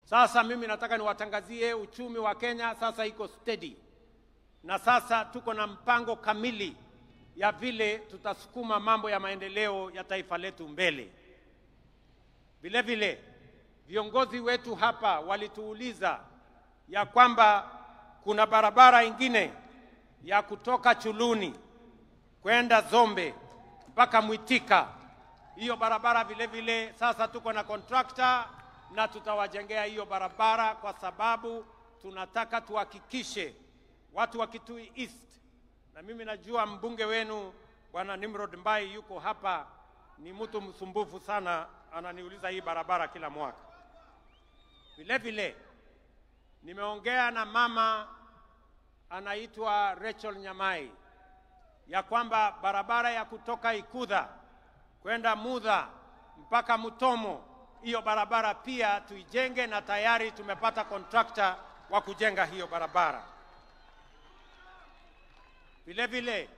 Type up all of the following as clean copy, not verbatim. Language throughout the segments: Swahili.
Sasa mimi nataka niwatangazie uchumi wa Kenya sasa iko steady. Na sasa tuko na mpango kamili ya vile tutasukuma mambo ya maendeleo ya taifa letu mbele. Vile vile viongozi wetu hapa walituuliza ya kwamba kuna barabara ingine ya kutoka Chuluni kwenda Zombe mpaka Mwitika. Hiyo barabara vile vile sasa tuko na contractor na tutawajengea hiyo barabara, kwa sababu tunataka tuhakikishe watu wa Kitui East, na mimi najua mbunge wenu Bwana Nimrod Mbai yuko hapa, ni mtu msumbufu sana, ananiuliza hii barabara kila mwaka. Vile vile nimeongea na mama anaitwa Rachel Nyamai ya kwamba barabara ya kutoka Ikudha kwenda Mudha mpaka Mutomo, hiyo barabara pia tuijenge, na tayari tumepata contractor wa kujenga hiyo barabara. Vile vile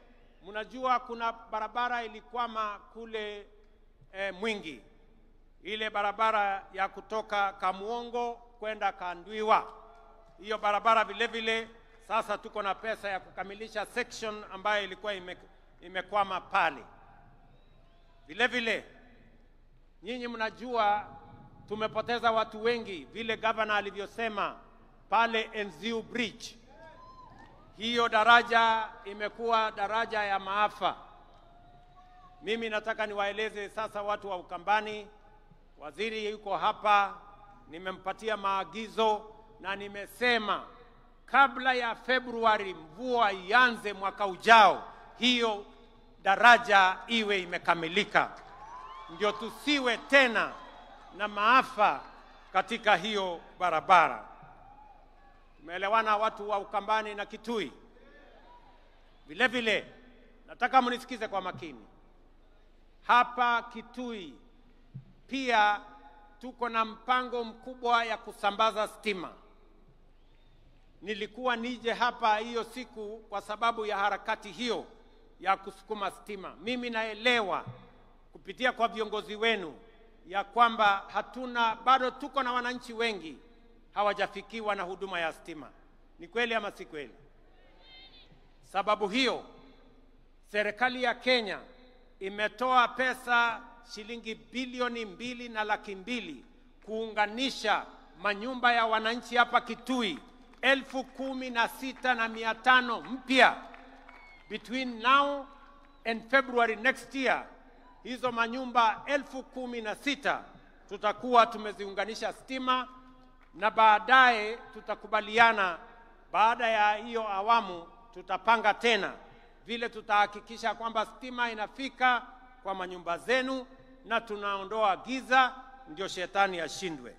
mnajua kuna barabara ilikwama kule Mwingi, ile barabara ya kutoka Kamuongo kwenda Kandwiwa. Hiyo barabara vile vile sasa tuko na pesa ya kukamilisha section ambayo ilikuwa imekwama pale. Vile vile nyinyi mnajua tumepoteza watu wengi, vile governor alivyosema pale Enziu Bridge. Hiyo daraja imekuwa daraja ya maafa. Mimi nataka niwaeleze sasa watu wa Ukambani, waziri yuko hapa, nimempatia maagizo na nimesema kabla ya Februari mvua ianze mwaka ujao, hiyo daraja iwe imekamilika, ndio tusiwe tena na maafa katika hiyo barabara. Tumeelewana watu wa Ukambani na Kitui? Vile vile nataka mnisikize kwa makini. Hapa Kitui pia tuko na mpango mkubwa ya kusambaza stima. Nilikuwa nije hapa hiyo siku kwa sababu ya harakati hiyo ya kusukuma stima. Mimi naelewa kupitia kwa viongozi wenu ya kwamba bado tuko na wananchi wengi hawajafikiwa na huduma ya stima. Ni kweli ama si kweli? Sababu hiyo serikali ya Kenya imetoa pesa shilingi bilioni 2.2 kuunganisha manyumba ya wananchi hapa Kitui 16,500 mpya. Between now and February next year, hizo manyumba 16,000 tutakuwa tumeziunganisha stima, na baadaye tutakubaliana, baada ya hiyo awamu tutapanga tena vile tutahakikisha kwamba stima inafika kwa manyumba zenu na tunaondoa giza, ndio shetani ashindwe.